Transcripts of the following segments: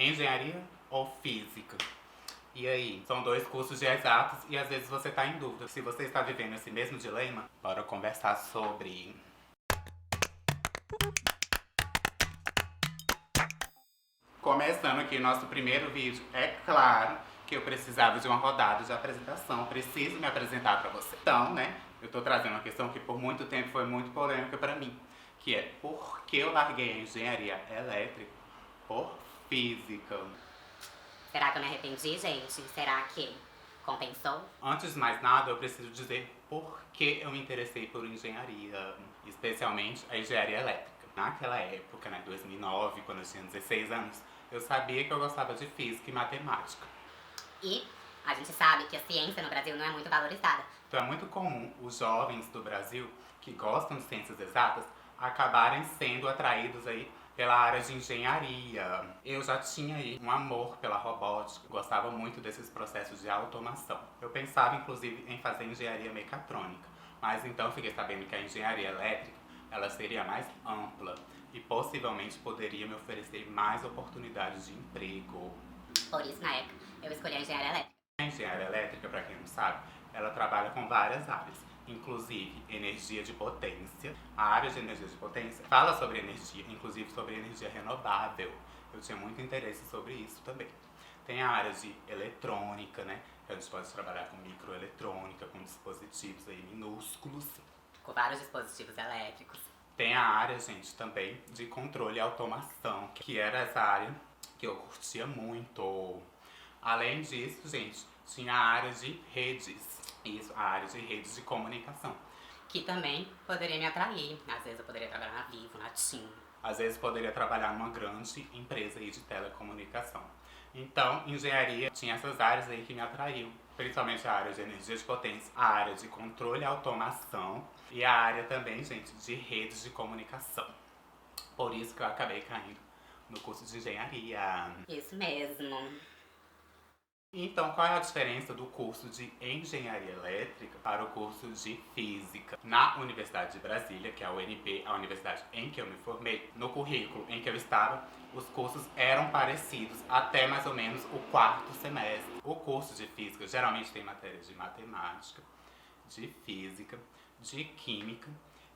Engenharia ou física? E aí? São dois cursos de exatos e às vezes você está em dúvida. Se você está vivendo esse mesmo dilema, bora conversar sobre. Começando aqui nosso primeiro vídeo, é claro que eu precisava de uma rodada de apresentação, preciso me apresentar para você. Então, né, eu tô trazendo uma questão que por muito tempo foi muito polêmica para mim, que é por que eu larguei a engenharia elétrica por física. Será que eu me arrependi, gente? Será que compensou? Antes de mais nada, eu preciso dizer por que eu me interessei por engenharia, especialmente a engenharia elétrica. Naquela época, né, 2009, quando eu tinha 16 anos, eu sabia que eu gostava de física e matemática. E a gente sabe que a ciência no Brasil não é muito valorizada. Então é muito comum os jovens do Brasil que gostam de ciências exatas acabarem sendo atraídos aí pela área de engenharia. Eu já tinha aí um amor pela robótica, gostava muito desses processos de automação. Eu pensava inclusive em fazer engenharia mecatrônica, mas então fiquei sabendo que a engenharia elétrica ela seria mais ampla e possivelmente poderia me oferecer mais oportunidades de emprego. Por isso, na época, eu escolhi a engenharia elétrica. A engenharia elétrica, para quem não sabe, ela trabalha com várias áreas, inclusive energia de potência. A área de energia de potência fala sobre energia, inclusive sobre energia renovável. Eu tinha muito interesse sobre isso também. Tem a área de eletrônica, né? A gente pode trabalhar com microeletrônica, com dispositivos aí minúsculos. Com vários dispositivos elétricos. Tem a área, gente, também de controle e automação, que era essa área que eu curtia muito. Além disso, gente, tinha a área de redes. Isso, a área de redes de comunicação. Que também poderia me atrair. Às vezes eu poderia trabalhar na Vivo, na TIM. Às vezes poderia trabalhar numa grande empresa aí de telecomunicação. Então, engenharia tinha essas áreas aí que me atraíam. Principalmente a área de energia de potência, a área de controle e automação e a área também, gente, de redes de comunicação. Por isso que eu acabei caindo no curso de engenharia. Isso mesmo. Então, qual é a diferença do curso de engenharia elétrica para o curso de física? Na Universidade de Brasília, que é a UNB, a universidade em que eu me formei, no currículo em que eu estava, os cursos eram parecidos até mais ou menos o quarto semestre. O curso de física geralmente tem matérias de matemática, de física, de química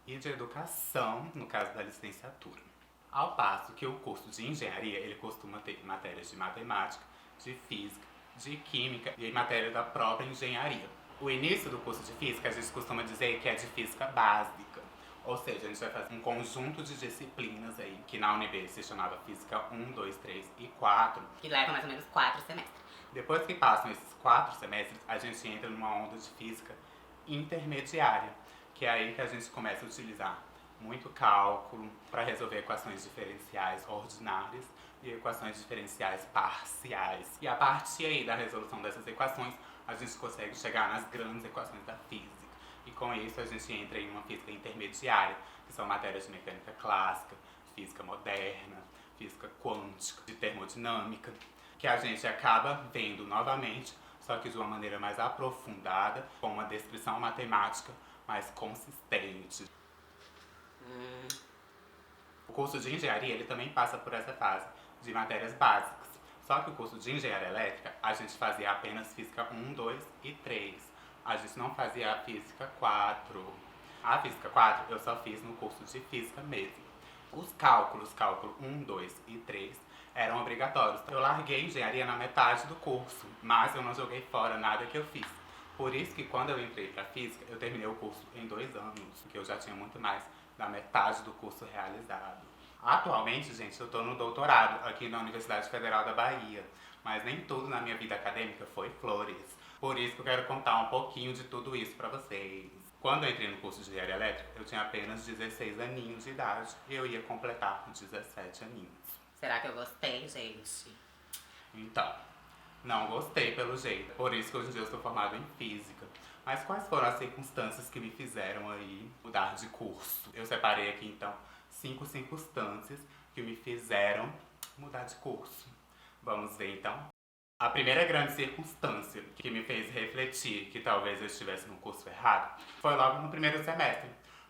e de educação, no caso da licenciatura. Ao passo que o curso de engenharia, ele costuma ter matérias de matemática, de física, de química e matéria da própria engenharia. O início do curso de física a gente costuma dizer que é de física básica, ou seja, a gente vai fazer um conjunto de disciplinas aí, que na UNB se chamava física 1, 2, 3 e 4. Que leva mais ou menos 4 semestres. Depois que passam esses 4 semestres, a gente entra numa onda de física intermediária, que é aí que a gente começa a utilizar muito cálculo para resolver equações diferenciais ordinárias e equações diferenciais parciais. E a partir aí da resolução dessas equações, a gente consegue chegar nas grandes equações da física. E com isso a gente entra em uma física intermediária, que são matérias de mecânica clássica, física moderna, física quântica, de termodinâmica, que a gente acaba vendo novamente, só que de uma maneira mais aprofundada, com uma descrição matemática mais consistente. O curso de engenharia ele também passa por essa fase de matérias básicas. Só que o curso de engenharia elétrica a gente fazia apenas física 1, 2 e 3. A gente não fazia a física 4. A física 4 eu só fiz no curso de física mesmo. Os cálculos, cálculo 1, 2 e 3, eram obrigatórios. Eu larguei engenharia na metade do curso, mas eu não joguei fora nada que eu fiz. Por isso que quando eu entrei para física, eu terminei o curso em 2 anos, porque eu já tinha muito mais da metade do curso realizado. Atualmente, gente, eu estou no doutorado aqui na Universidade Federal da Bahia, mas nem tudo na minha vida acadêmica foi flores. Por isso que eu quero contar um pouquinho de tudo isso para vocês. Quando eu entrei no curso de engenharia elétrica, eu tinha apenas 16 aninhos de idade e eu ia completar 17 aninhos. Será que eu gostei, gente? Então, não gostei pelo jeito, por isso que hoje em dia eu sou formado em física. Mas quais foram as circunstâncias que me fizeram aí mudar de curso? Eu separei aqui então 5 circunstâncias que me fizeram mudar de curso. Vamos ver então? A primeira grande circunstância que me fez refletir que talvez eu estivesse no curso errado foi logo no primeiro semestre.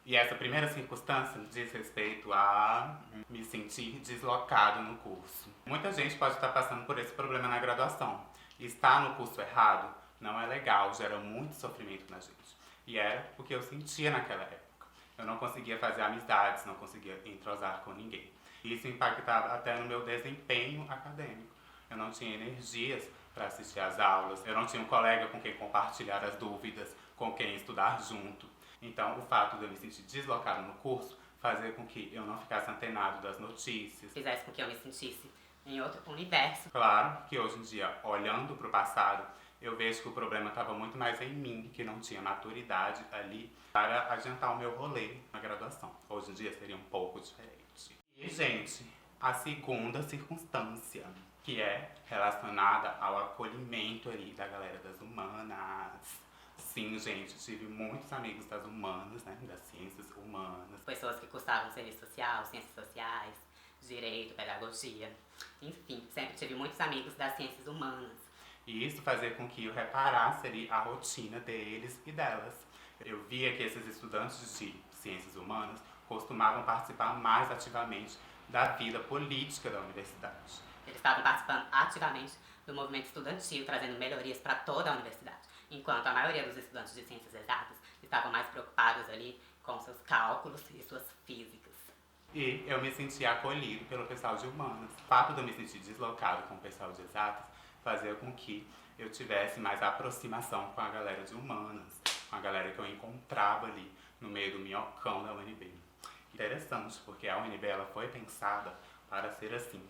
E essa primeira circunstância diz respeito a me sentir deslocado no curso. Muita gente pode estar passando por esse problema na graduação. Estar no curso errado não é legal, gera muito sofrimento na gente. E era o que eu sentia naquela época. Eu não conseguia fazer amizades, não conseguia entrosar com ninguém. Isso impactava até no meu desempenho acadêmico. Eu não tinha energias para assistir às aulas, eu não tinha um colega com quem compartilhar as dúvidas, com quem estudar junto. Então, o fato de eu me sentir deslocado no curso fazia com que eu não ficasse antenado das notícias. Fizesse com que eu me sentisse em outro universo. Claro que hoje em dia, olhando para o passado, eu vejo que o problema estava muito mais em mim, que não tinha maturidade ali para adiantar o meu rolê na graduação. Hoje em dia seria um pouco diferente. E, gente, a segunda circunstância, que é relacionada ao acolhimento ali da galera das humanas. Sim, gente, tive muitos amigos das humanas, né, das ciências humanas. Pessoas que cursavam serviço social, ciências sociais, direito, pedagogia. Enfim, sempre tive muitos amigos das ciências humanas. E isso fazia com que eu reparasse ali a rotina deles e delas. Eu via que esses estudantes de ciências humanas costumavam participar mais ativamente da vida política da universidade. Eles estavam participando ativamente do movimento estudantil, trazendo melhorias para toda a universidade, enquanto a maioria dos estudantes de ciências exatas estavam mais preocupados ali com seus cálculos e suas físicas. E eu me sentia acolhido pelo pessoal de humanas. O fato de eu me sentir deslocado com o pessoal de exatas fazia com que eu tivesse mais aproximação com a galera de humanas, com a galera que eu encontrava ali no meio do minhocão da UNB. Interessante, porque a UNB ela foi pensada para ser assim.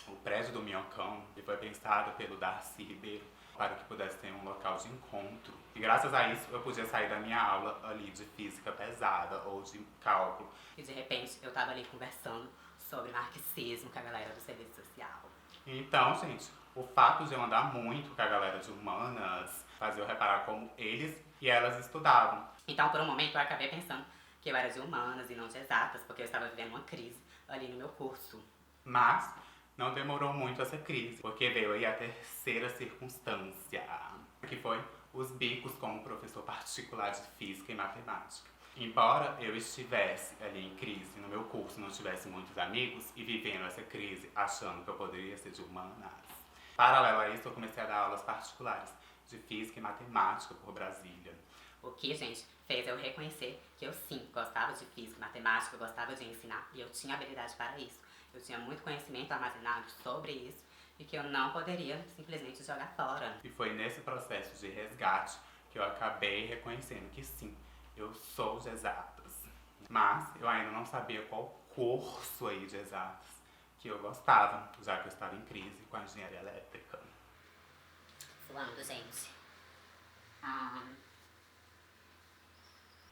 O prédio do minhocão foi pensado pelo Darcy Ribeiro para que pudesse ter um local de encontro. E graças a isso eu podia sair da minha aula ali de física pesada ou de cálculo. E de repente eu estava ali conversando sobre marxismo com a galera do serviço social. Então, gente, o fato de eu andar muito com a galera de humanas fazia eu reparar como eles e elas estudavam. Então, por um momento, eu acabei pensando que eu era de humanas e não de exatas, porque eu estava vivendo uma crise ali no meu curso. Mas não demorou muito essa crise, porque veio aí a terceira circunstância, que foi os bicos como professor particular de física e matemática. Embora eu estivesse ali em crise no meu curso, não tivesse muitos amigos e vivendo essa crise achando que eu poderia ser de humanas, paralelo a isso eu comecei a dar aulas particulares de física e matemática por Brasília. O que, gente, fez eu reconhecer que eu sim gostava de física e matemática, eu gostava de ensinar e eu tinha habilidade para isso. Eu tinha muito conhecimento armazenado sobre isso e que eu não poderia simplesmente jogar fora. E foi nesse processo de resgate que eu acabei reconhecendo que sim, eu sou de exatas. Mas eu ainda não sabia qual curso aí de exatas que eu gostava, já que eu estava em crise com a engenharia elétrica. Voando, gente.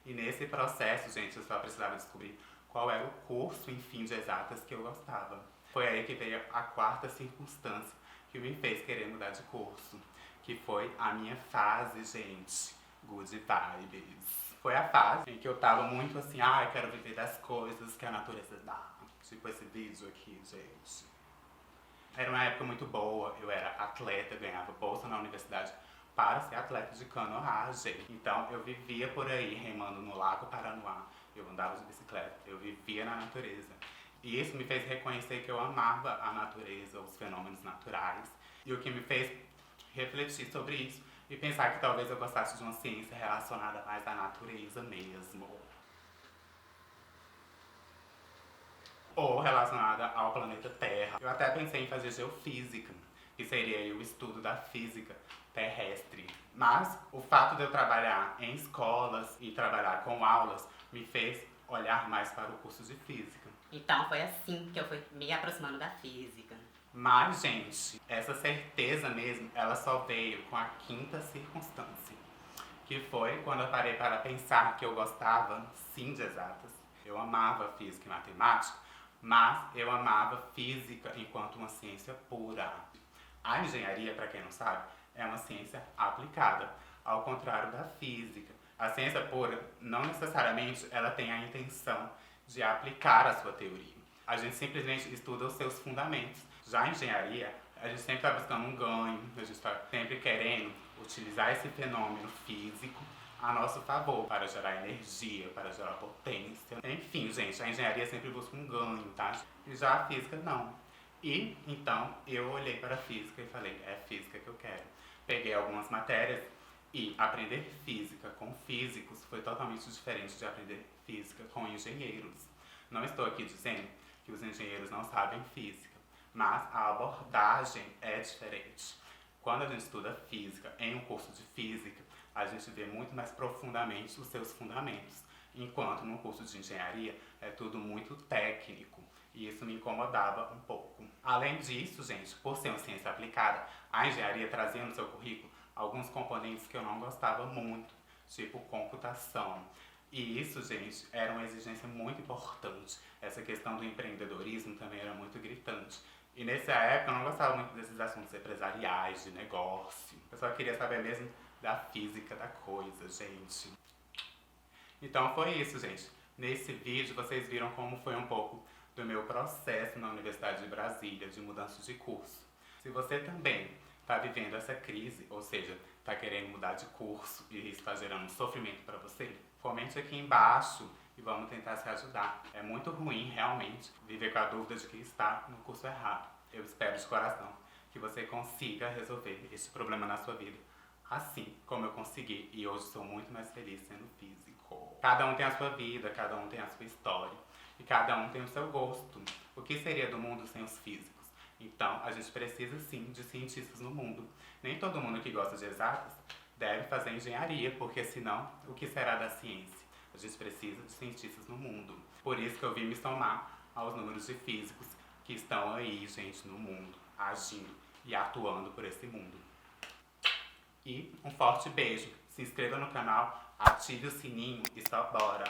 E nesse processo, gente, eu só precisava descobrir qual era o curso, enfim, de exatas que eu gostava. Foi aí que veio a quarta circunstância que me fez querer mudar de curso, que foi a minha fase, gente, good vibes. Foi a fase em que eu tava muito assim, eu quero viver das coisas que a natureza dá. Tipo esse vídeo aqui, gente. Era uma época muito boa, eu era atleta, ganhava bolsa na universidade para ser atleta de canoagem. Então eu vivia por aí remando no Lago Paranoá, eu andava de bicicleta, eu vivia na natureza. E isso me fez reconhecer que eu amava a natureza, os fenômenos naturais. E o que me fez refletir sobre isso e pensar que talvez eu gostasse de uma ciência relacionada mais à natureza mesmo. Ou relacionada ao planeta Terra. Eu até pensei em fazer geofísica, que seria o estudo da física terrestre. Mas o fato de eu trabalhar em escolas e trabalhar com aulas me fez olhar mais para o curso de física. Então foi assim que eu fui me aproximando da física. Mas, gente, essa certeza mesmo, ela só veio com a quinta circunstância, que foi quando eu parei para pensar que eu gostava, sim, de exatas. Eu amava física e matemática, mas eu amava física enquanto uma ciência pura. A engenharia, para quem não sabe, é uma ciência aplicada, ao contrário da física. A ciência pura, não necessariamente, ela tem a intenção de aplicar a sua teoria. A gente simplesmente estuda os seus fundamentos. Já a engenharia, a gente sempre está buscando um ganho, a gente está sempre querendo utilizar esse fenômeno físico a nosso favor, para gerar energia, para gerar potência. Enfim, gente, a engenharia sempre busca um ganho, tá? E já a física não. E então eu olhei para a física e falei, é física que eu quero. Peguei algumas matérias e aprender física com físicos foi totalmente diferente de aprender física com engenheiros. Não estou aqui dizendo que os engenheiros não sabem física, mas a abordagem é diferente. Quando a gente estuda física em um curso de física, a gente vê muito mais profundamente os seus fundamentos, enquanto no curso de engenharia é tudo muito técnico, e isso me incomodava um pouco. Além disso, gente, por ser uma ciência aplicada, a engenharia trazia no seu currículo alguns componentes que eu não gostava muito, tipo computação. E isso, gente, era uma exigência muito importante. Essa questão do empreendedorismo também era muito gritante. E nessa época eu não gostava muito desses assuntos empresariais, de negócio. Eu só queria saber mesmo da física da coisa, gente. Então foi isso, gente. Nesse vídeo vocês viram como foi um pouco do meu processo na Universidade de Brasília de mudança de curso. Se você também está vivendo essa crise, ou seja, está querendo mudar de curso e isso está gerando sofrimento para você, comente aqui embaixo e vamos tentar se ajudar. É muito ruim, realmente, viver com a dúvida de que está no curso errado. Eu espero de coração que você consiga resolver esse problema na sua vida, assim como eu consegui, e hoje sou muito mais feliz sendo físico. Cada um tem a sua vida, cada um tem a sua história, e cada um tem o seu gosto. O que seria do mundo sem os físicos? Então, a gente precisa sim de cientistas no mundo. Nem todo mundo que gosta de exatas deve fazer engenharia, porque senão, o que será da ciência? A gente precisa de cientistas no mundo. Por isso que eu vim me somar aos números de físicos que estão aí, gente, no mundo, agindo e atuando por esse mundo. E um forte beijo. Se inscreva no canal, ative o sininho e só bora!